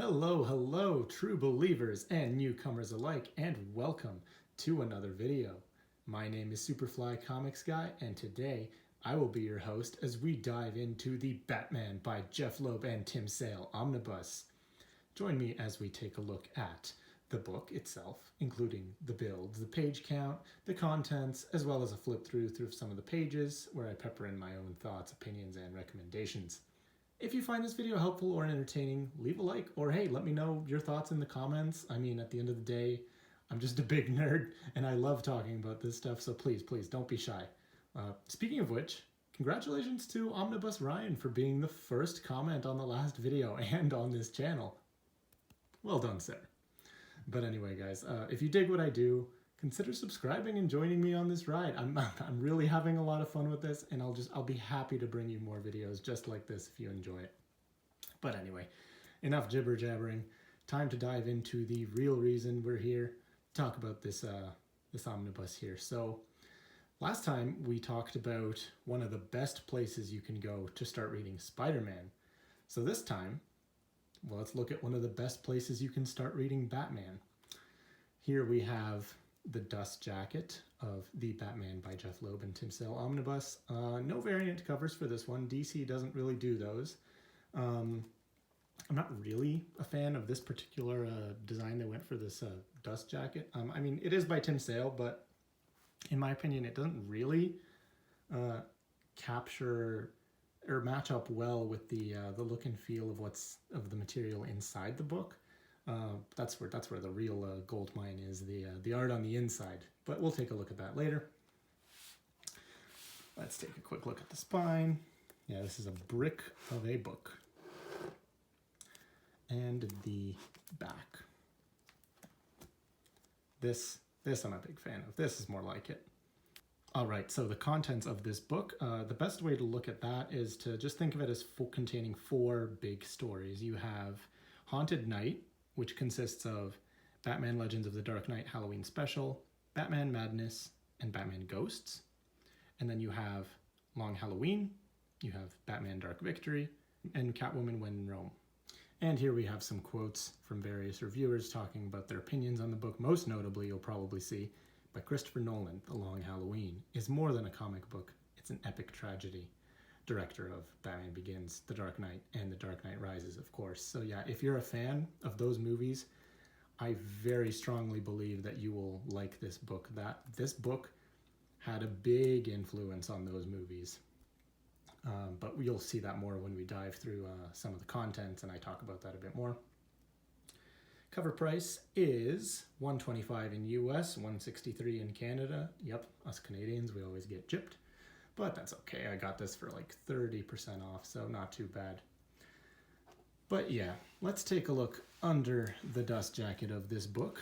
Hello, hello, true believers and newcomers alike, and welcome to another video. My name is Superfly Comics Guy, and today I will be your host as we dive into the Batman by Jeph Loeb and Tim Sale Omnibus. Join me as we take a look at the book itself, including the build, the page count, the contents, as well as a flip through some of the pages where I pepper in my own thoughts, opinions, and recommendations. If you find this video helpful or entertaining, leave a like, or hey, let me know your thoughts in the comments. I mean, at the end of the day, I'm just a big nerd and I love talking about this stuff, so please don't be shy. Speaking of which, congratulations to Omnibus Ryan for being the first comment on the last video and on this channel. Well done, sir. But anyway, guys, if you dig what I do, consider subscribing and joining me on this ride. I'm really having a lot of fun with this, and I'll be happy to bring you more videos just like this if you enjoy it. But anyway, enough jibber jabbering. Time to dive into the real reason we're here. Talk about this omnibus here. So last time we talked about one of the best places you can go to start reading Spider-Man. So this time, well, let's look at one of the best places you can start reading Batman. Here we have the dust jacket of the Batman by Jeph Loeb and Tim Sale Omnibus. No variant covers for this one. DC doesn't really do those. I'm not really a fan of this particular design they went for this dust jacket. I mean, it is by Tim Sale, but in my opinion, it doesn't really capture or match up well with the look and feel of the material inside the book. That's where the real gold mine is, the art on the inside. But we'll take a look at that later. Let's take a quick look at the spine. Yeah, this is a brick of a book. And the back. This I'm a big fan of. This is more like it. All right, so the contents of this book, the best way to look at that is to just think of it as containing four big stories. You have Haunted Night, which consists of Batman Legends of the Dark Knight Halloween Special, Batman Madness, and Batman Ghosts. And then you have Long Halloween, you have Batman Dark Victory, and Catwoman When in Rome. And here we have some quotes from various reviewers talking about their opinions on the book. Most notably, you'll probably see, by Christopher Nolan, The Long Halloween is more than a comic book, it's an epic tragedy. Director of Batman Begins, The Dark Knight, and The Dark Knight Rises, of course. So yeah, if you're a fan of those movies, I very strongly believe that you will like this book. This book had a big influence on those movies. But you'll see that more when we dive through some of the contents, and I talk about that a bit more. Cover price is $125 in US, $163 in Canada. Yep, us Canadians, we always get gypped. But that's okay, I got this for like 30% off, so not too bad. But yeah, let's take a look under the dust jacket of this book.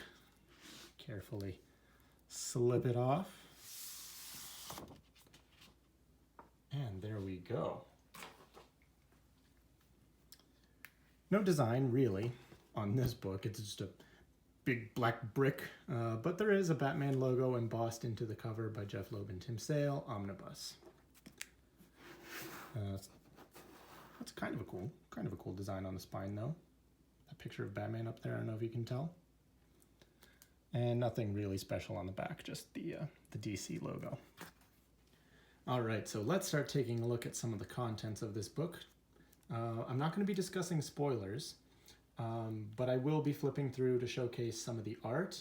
Carefully slip it off. And there we go. No design, really, on this book. It's just a big black brick, but there is a Batman logo embossed into the cover by Jeph Loeb and Tim Sale Omnibus. That's kind of a cool design on the spine, though. That picture of Batman up there, I don't know if you can tell. And nothing really special on the back, just the DC logo. All right, so let's start taking a look at some of the contents of this book. I'm not going to be discussing spoilers, but I will be flipping through to showcase some of the art.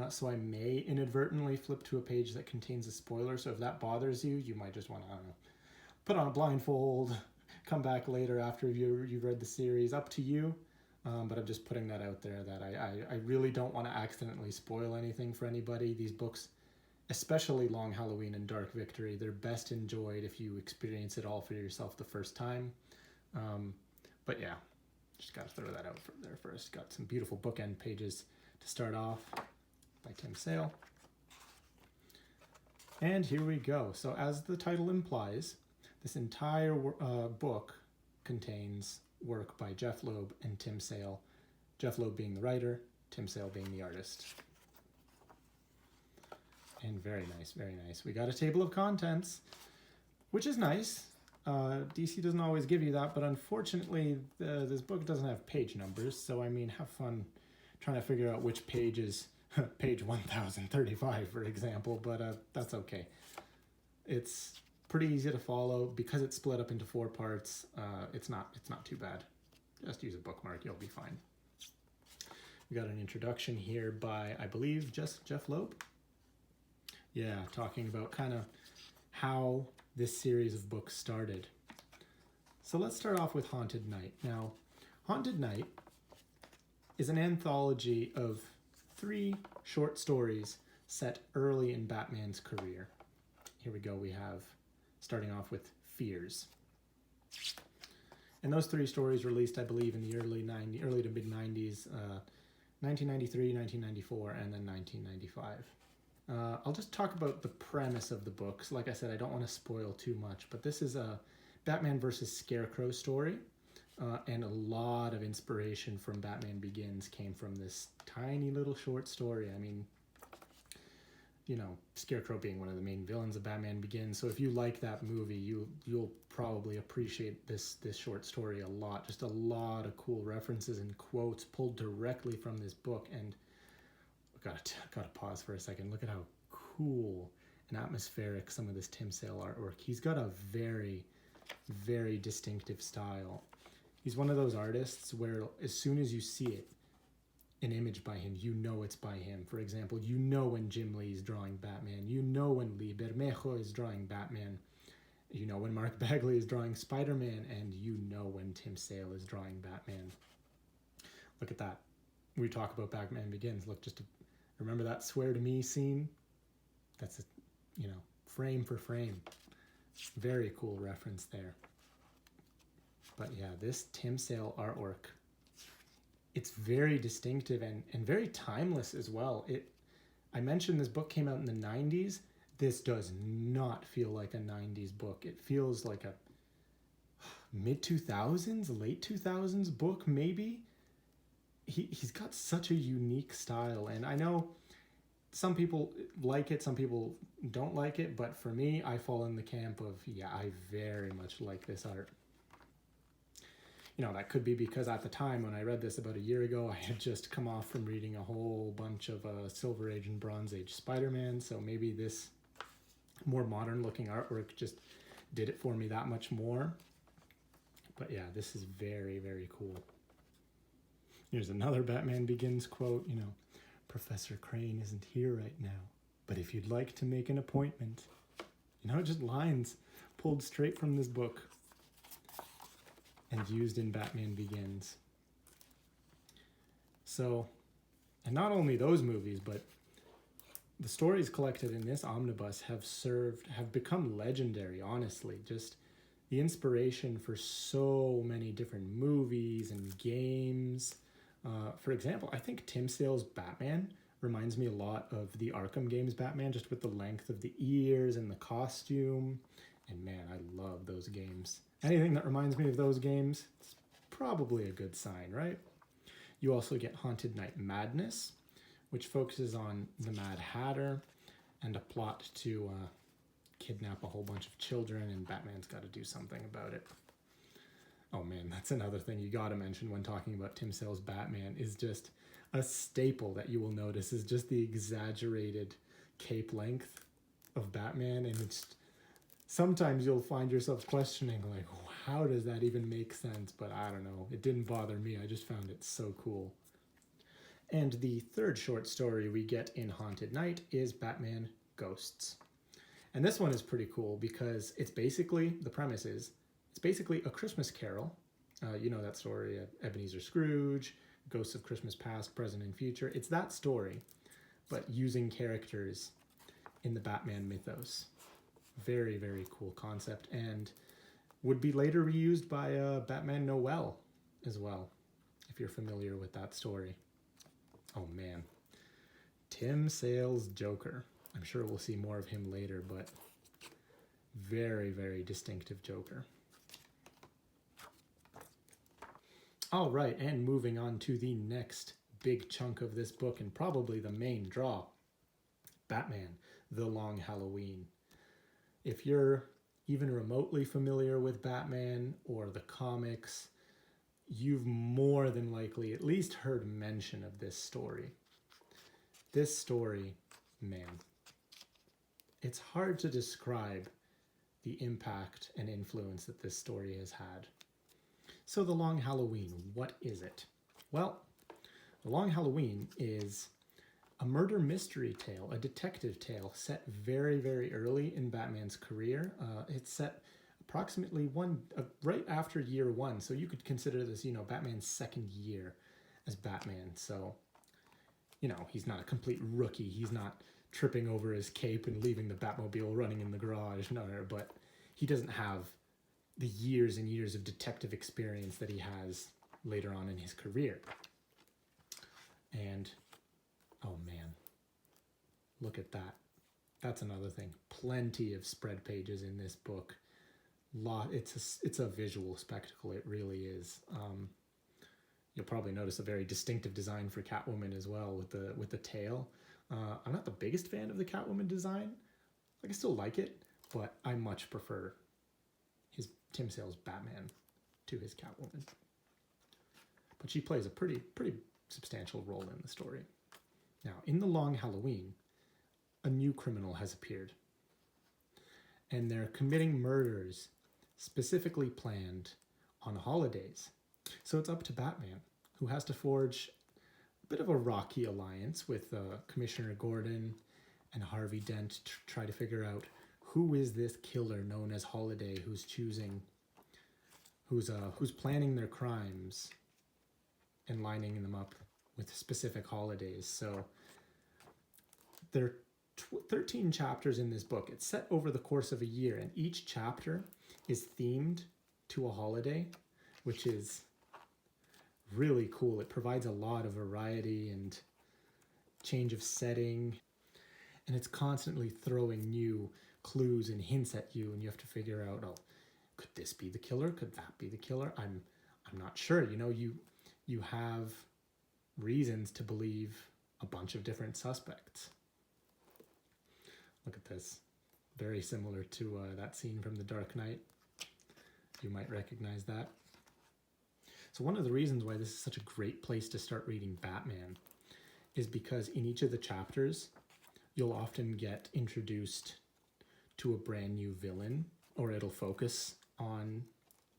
So I may inadvertently flip to a page that contains a spoiler. So if that bothers you, you might just want to, I don't know, put on a blindfold, come back later after you've read the series, up to you. But I'm just putting that out there that I really don't want to accidentally spoil anything for anybody. These books, especially Long Halloween and Dark Victory, they're best enjoyed if you experience it all for yourself the first time. But yeah, just got to throw that out there first. Got some beautiful bookend pages to start off by Tim Sale. And here we go. So as the title implies, this entire book contains work by Jeph Loeb and Tim Sale. Jeph Loeb being the writer, Tim Sale being the artist. And very nice, very nice. We got a table of contents, which is nice. DC doesn't always give you that, but unfortunately, this book doesn't have page numbers. So, I mean, have fun trying to figure out which page is page 1035, for example, but that's okay. It's pretty easy to follow because it's split up into 4 parts. It's not too bad. Just use a bookmark, you'll be fine. We got an introduction here by, I believe, Jeph Loeb. Yeah, talking about kind of how this series of books started. So let's start off with Haunted Knight. Now, Haunted Knight is an anthology of 3 short stories set early in Batman's career. Here we go, we have, starting off with Fears. And those 3 stories released, I believe, in the early to mid-90s, 1993, 1994, and then 1995. I'll just talk about the premise of the books. Like I said, I don't want to spoil too much, but this is a Batman versus Scarecrow story, and a lot of inspiration from Batman Begins came from this tiny little short story. I mean, you know, Scarecrow being one of the main villains of Batman Begins, so if you like that movie, you'll probably appreciate this short story a lot. Just a lot of cool references and quotes pulled directly from this book, and gotta pause for a second. Look at how cool and atmospheric some of this Tim Sale artwork. He's got a very, very distinctive style. He's one of those artists where as soon as you see it, an image by him, you know it's by him. For example, you know when Jim Lee is drawing Batman. You know when Lee Bermejo is drawing Batman. You know when Mark Bagley is drawing Spider-Man, and you know when Tim Sale is drawing Batman. Look at that. We talk about Batman Begins. Look, just to remember that swear to me scene? That's a, you know, frame for frame. Very cool reference there. But yeah, this Tim Sale artwork, it's very distinctive and very timeless as well. I mentioned this book came out in the 90s. This does not feel like a 90s book. It feels like a mid-2000s, late 2000s book, maybe. He's got such a unique style, and I know some people like it, some people don't like it, but for me, I fall in the camp of, yeah, I very much like this art. You know, that could be because at the time when I read this about a year ago, I had just come off from reading a whole bunch of Silver Age and Bronze Age Spider-Man, so maybe this more modern looking artwork just did it for me that much more. But yeah, this is very, very cool. Here's another Batman Begins quote, you know, Professor Crane isn't here right now, but if you'd like to make an appointment, you know, just lines pulled straight from this book and used in Batman Begins. So, and not only those movies, but the stories collected in this omnibus have become legendary, honestly. Just the inspiration for so many different movies and games. For example, I think Tim Sale's Batman reminds me a lot of the Arkham games Batman, just with the length of the ears and the costume. And man, I love those games. Anything that reminds me of those games, it's probably a good sign, right? You also get Haunted Knight Madness, which focuses on the Mad Hatter and a plot to kidnap a whole bunch of children, and Batman's got to do something about it. Oh man, that's another thing you gotta mention when talking about Tim Sale's Batman, is just a staple that you will notice is just the exaggerated cape length of Batman, and it's sometimes you'll find yourself questioning, like, how does that even make sense? But I don't know, it didn't bother me, I just found it so cool. And the third short story we get in Haunted Knight is Batman Ghosts. And this one is pretty cool because it's basically, the premise is, it's basically a Christmas Carol. You know that story, Ebenezer Scrooge, Ghosts of Christmas Past, Present, and Future. It's that story, but using characters in the Batman mythos. Very, very cool concept, and would be later reused by Batman Noel as well, if you're familiar with that story. Oh man, Tim Sale's Joker. I'm sure we'll see more of him later, but very, very distinctive Joker. All right, and moving on to the next big chunk of this book, and probably the main draw, Batman, The Long Halloween. If you're even remotely familiar with Batman or the comics, you've more than likely at least heard mention of this story. This story, man, it's hard to describe the impact and influence that this story has had. So The Long Halloween, what is it? Well, The Long Halloween is a murder mystery tale, a detective tale set very, very early in Batman's career. It's set approximately right after year one, so you could consider this, Batman's second year as Batman. So, he's not a complete rookie. He's not tripping over his cape and leaving the Batmobile running in the garage, no, but he doesn't have the years and years of detective experience that he has later on in his career. And oh man, look at that. That's another thing. Plenty of spread pages in this book. It's a visual spectacle. It really is. You'll probably notice a very distinctive design for Catwoman as well with the tail. I'm not the biggest fan of the Catwoman design. I still like it, but I much prefer Tim Sale's Batman to his Catwoman. But she plays a pretty substantial role in the story. Now, in The Long Halloween, a new criminal has appeared. And they're committing murders specifically planned on holidays. So it's up to Batman, who has to forge a bit of a rocky alliance with Commissioner Gordon and Harvey Dent to try to figure out who is this killer known as Holiday who's planning their crimes and lining them up with specific holidays. So there are 13 chapters in this book. It's set over the course of a year, and each chapter is themed to a holiday, which is really cool. It provides a lot of variety and change of setting, and it's constantly throwing new clues and hints at you, and you have to figure out, oh, could this be the killer? Could that be the killer? I'm not sure. You have reasons to believe a bunch of different suspects. Look at this. Very similar to that scene from The Dark Knight. You might recognize that. So one of the reasons why this is such a great place to start reading Batman is because in each of the chapters, you'll often get introduced to a brand new villain, or it'll focus on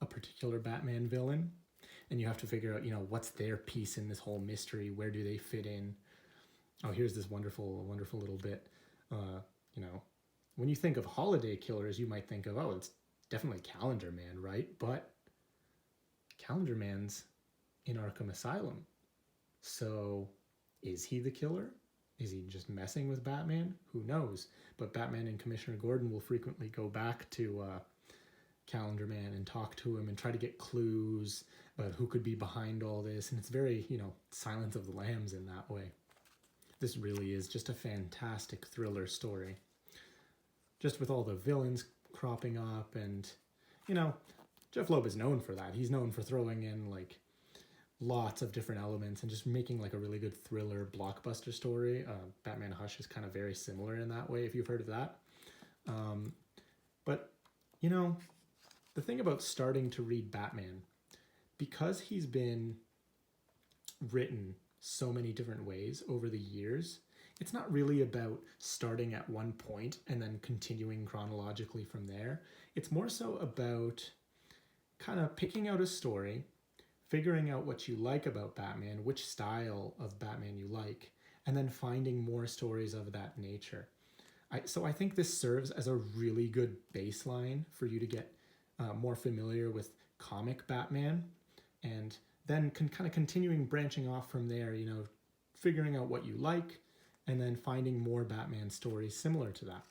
a particular Batman villain. And you have to figure out, what's their piece in this whole mystery? Where do they fit in? Oh, here's this wonderful, wonderful little bit. When you think of holiday killers, you might think of, oh, it's definitely Calendar Man, right? But Calendar Man's in Arkham Asylum. So is he the killer? Is he just messing with Batman? Who knows? But Batman and Commissioner Gordon will frequently go back to Calendar Man and talk to him and try to get clues about who could be behind all this. And it's very, Silence of the Lambs in that way. This really is just a fantastic thriller story. Just with all the villains cropping up, and, Jeph Loeb is known for that. He's known for throwing in, lots of different elements and just making, a really good thriller blockbuster story. Batman Hush is kind of very similar in that way, if you've heard of that. But, the thing about starting to read Batman, because he's been written so many different ways over the years, it's not really about starting at one point and then continuing chronologically from there. It's more so about kind of picking out a story, figuring out what you like about Batman, which style of Batman you like, and then finding more stories of that nature. So I think this serves as a really good baseline for you to get more familiar with comic Batman, and then kind of continuing branching off from there, figuring out what you like, and then finding more Batman stories similar to that.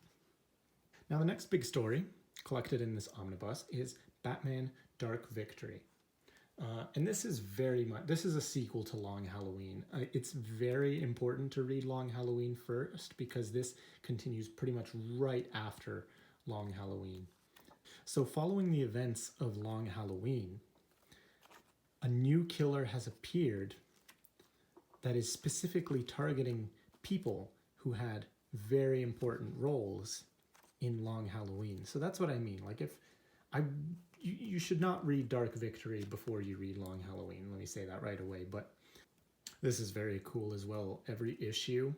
Now, the next big story collected in this omnibus is Batman Dark Victory. And this is a sequel to Long Halloween. It's very important to read Long Halloween first because this continues pretty much right after Long Halloween. So following the events of Long Halloween, a new killer has appeared that is specifically targeting people who had very important roles in Long Halloween. So that's what I mean. Like you should not read Dark Victory before you read Long Halloween. Let me say that right away. But this is very cool as well. Every issue,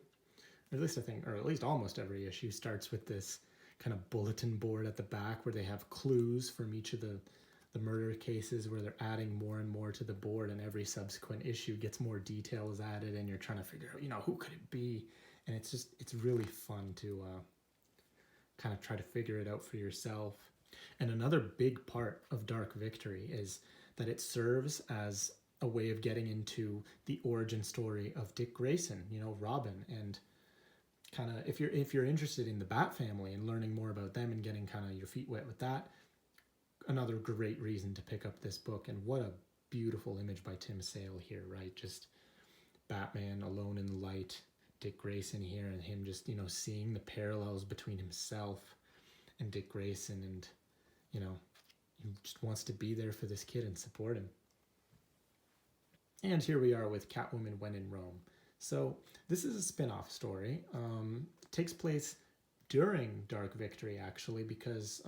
or at least I think, or at least almost every issue, starts with this kind of bulletin board at the back where they have clues from each of the murder cases, where they're adding more and more to the board, and every subsequent issue gets more details added, and you're trying to figure out, who could it be? And it's really fun to kind of try to figure it out for yourself. And another big part of Dark Victory is that it serves as a way of getting into the origin story of Dick Grayson, Robin, and kind of if you're interested in the Bat family and learning more about them and getting kind of your feet wet with that, another great reason to pick up this book. And what a beautiful image by Tim Sale here, right? Just Batman alone in the light, Dick Grayson here, and him just, seeing the parallels between himself and Dick Grayson, and, he just wants to be there for this kid and support him. And here we are with Catwoman When in Rome. So this is a spin-off story. It takes place during Dark Victory, actually, because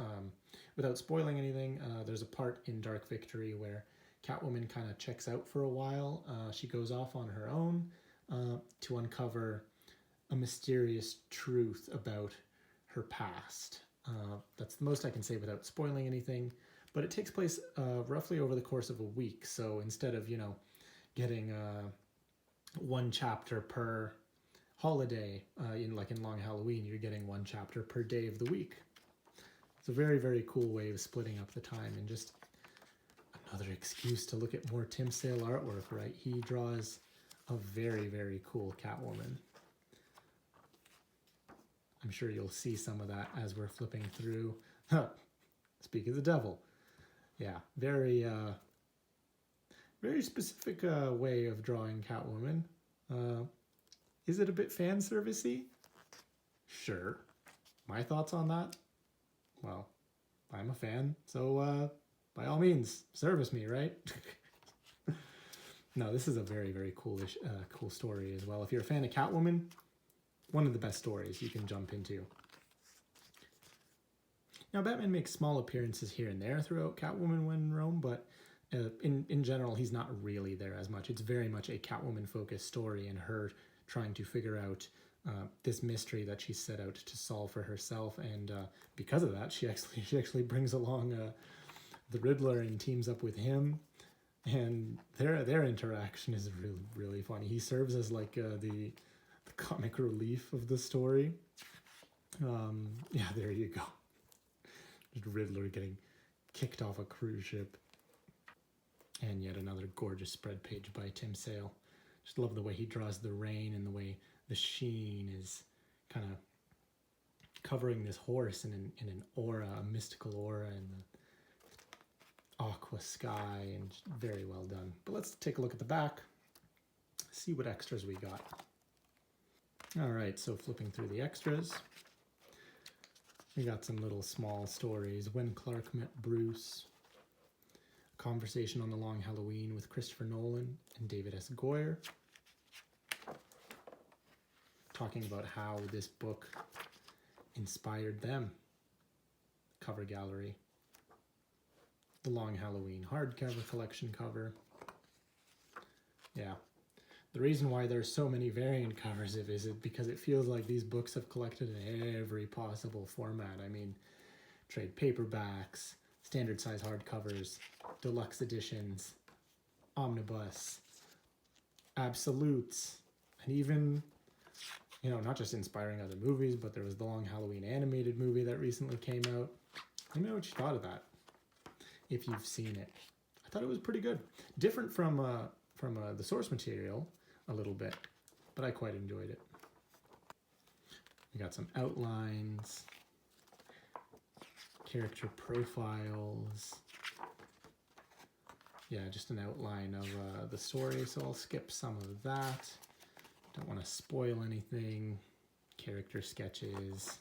without spoiling anything, there's a part in Dark Victory where Catwoman kind of checks out for a while. She goes off on her own to uncover a mysterious truth about her past. That's the most I can say without spoiling anything, but it takes place roughly over the course of a week. So instead of, getting one chapter per holiday, in Long Halloween, you're getting one chapter per day of the week. It's a very, very cool way of splitting up the time, and just another excuse to look at more Tim Sale artwork, right? He draws a very, very cool Catwoman. I'm sure you'll see some of that as we're flipping through. Speak of the devil. Yeah, very specific way of drawing Catwoman. Is it a bit fan servicey? Sure. My thoughts on that? Well, I'm a fan, so by all means, service me, right? No, this is a very, very cool story as well. If you're a fan of Catwoman, one of the best stories you can jump into. Now, Batman makes small appearances here and there throughout Catwoman When in Rome, but in general, he's not really there as much. It's very much a Catwoman-focused story, and her trying to figure out this mystery that she set out to solve for herself. And because of that, she actually brings along the Riddler and teams up with him. And their interaction is really, really funny. He serves as like the comic relief of the story. Yeah, there you go. Just Riddler getting kicked off a cruise ship. And yet another gorgeous spread page by Tim Sale. Just love the way he draws the rain and the way the sheen is kind of covering this horse in an aura, a mystical aura, and the aqua sky, and very well done. But let's take a look at the back, see what extras we got. All right, so flipping through the extras, we got some little small stories. When Clark Met Bruce, conversation on the Long Halloween with Christopher Nolan and David S. Goyer, talking about how this book inspired them. Cover gallery. The Long Halloween hardcover collection cover. Yeah. The reason why there's so many variant covers is because it feels like these books have collected in every possible format. I mean, trade paperbacks, standard size hardcovers, deluxe editions, omnibus, absolutes, and even, not just inspiring other movies, but there was the Long Halloween animated movie that recently came out. Let me know what you thought of that, if you've seen it. I thought it was pretty good. Different from the source material a little bit, but I quite enjoyed it. We got some outlines, character profiles. Yeah, just an outline of the story, so I'll skip some of that. Don't want to spoil anything. Character sketches.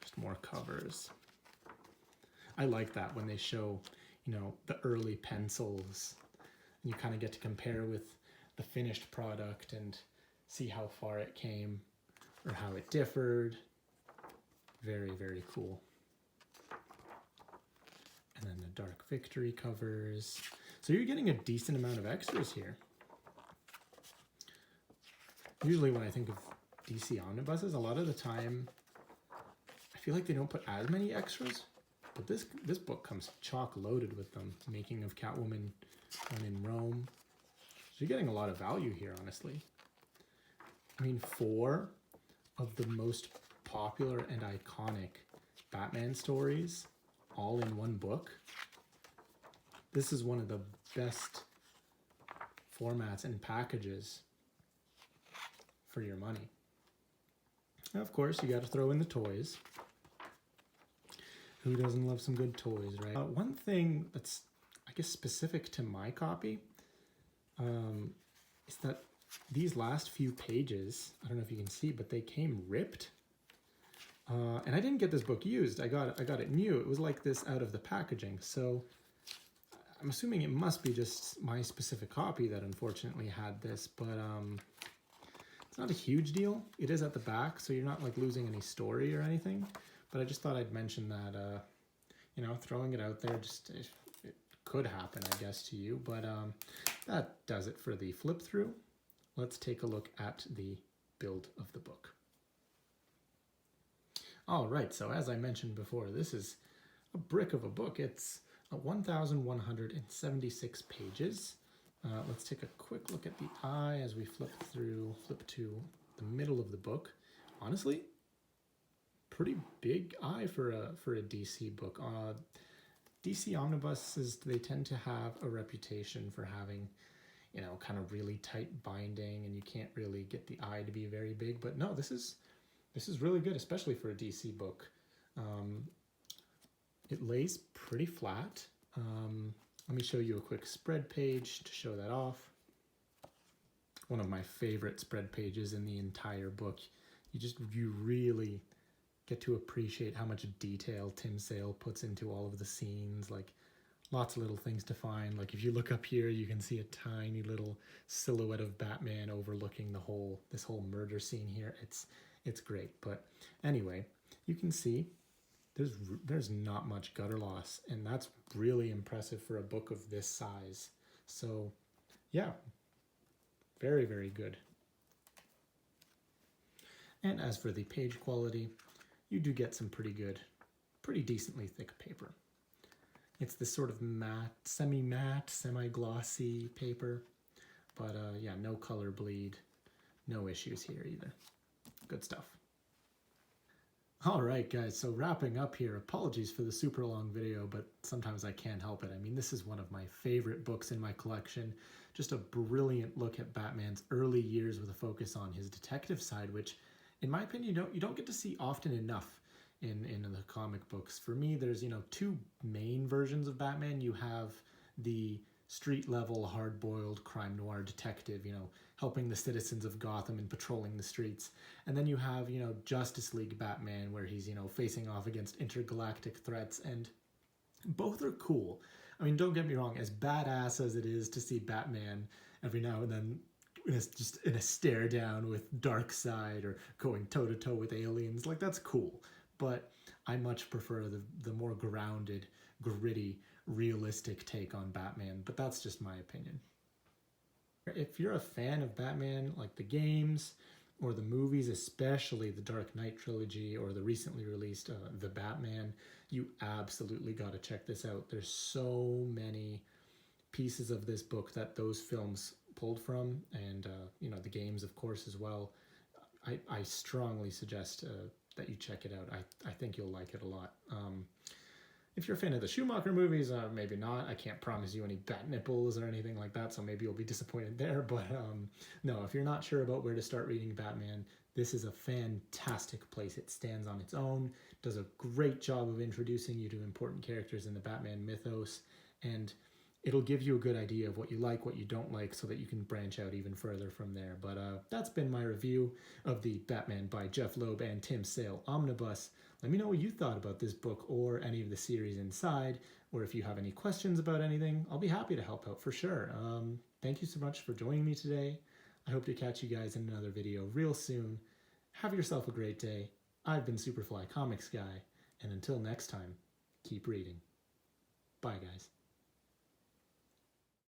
Just more covers. I like that when they show, the early pencils. And you kind of get to compare with the finished product and see how far it came or how it differed. Very, very cool. And then the Dark Victory covers. So you're getting a decent amount of extras here. Usually when I think of DC omnibuses, a lot of the time, I feel like they don't put as many extras, but this book comes chock loaded with them. Making of Catwoman, One in Rome. So you're getting a lot of value here, honestly. I mean, 4 of the most popular and iconic Batman stories all in one book. This is one of the best formats and packages for your money. Now, of course, you got to throw in the toys. Who doesn't love some good toys, right? One thing that's, I guess, specific to my copy is that these last few pages, I don't know if you can see, but they came ripped. And I didn't get this book used. I got it new. It was like this out of the packaging. So I'm assuming it must be just my specific copy that unfortunately had this, but it's not a huge deal. It is at the back, so you're not like losing any story or anything. But I just thought I'd mention that, you know, throwing it out there, just it could happen, I guess, to you. But that does it for the flip through. Let's take a look at the build of the book. All right, so as I mentioned before, this is a brick of a book. It's 1,176 pages. Let's take a quick look at the eye as we flip to the middle of the book. Honestly, pretty big eye for a DC book. DC omnibuses, they tend to have a reputation for having, you know, kind of really tight binding, and you can't really get the eye to be very big. But no, this is really good, especially for a DC book. It lays pretty flat. Let me show you a quick spread page to show that off. One of my favorite spread pages in the entire book. You really get to appreciate how much detail Tim Sale puts into all of the scenes. Like, lots of little things to find. Like, if you look up here, you can see a tiny little silhouette of Batman overlooking this whole murder scene here. It's great. But anyway, you can see there's not much gutter loss, and that's really impressive for a book of this size. So yeah, very, very good. And as for the page quality, you do get some pretty decently thick paper. It's this sort of matte, semi-matte, semi-glossy paper, but yeah, no color bleed, no issues here either. Good stuff. All right, guys, so wrapping up here, apologies for the super long video, but sometimes I can't help it. I mean, this is one of my favorite books in my collection. Just a brilliant look at Batman's early years with a focus on his detective side, which, in my opinion, you don't get to see often enough in the comic books. For me, there's, you know, 2 main versions of Batman. You have the street-level, hard-boiled crime noir detective, you know, helping the citizens of Gotham and patrolling the streets. And then you have, you know, Justice League Batman, where he's, you know, facing off against intergalactic threats, and both are cool. I mean, don't get me wrong, as badass as it is to see Batman every now and then just in a stare down with Darkseid or going toe-to-toe with aliens, like, that's cool. But I much prefer the more grounded, gritty, realistic take on Batman, but that's just my opinion. If you're a fan of Batman, like the games or the movies, especially the Dark Knight trilogy or the recently released The Batman, you absolutely got to check this out. There's so many pieces of this book that those films pulled from, and you know, the games, of course, as well. I strongly suggest that you check it out. I think you'll like it a lot. If you're a fan of the Schumacher movies, maybe not. I can't promise you any bat nipples or anything like that, so maybe you'll be disappointed there. But no, if you're not sure about where to start reading Batman, this is a fantastic place. It stands on its own, does a great job of introducing you to important characters in the Batman mythos, and it'll give you a good idea of what you like, what you don't like, so that you can branch out even further from there. But that's been my review of the Batman by Jeph Loeb and Tim Sale Omnibus. Let me know what you thought about this book or any of the series inside, or if you have any questions about anything, I'll be happy to help out for sure. Thank you so much for joining me today. I hope to catch you guys in another video real soon. Have yourself a great day. I've been Superfly Comics Guy, and until next time, keep reading. Bye, guys.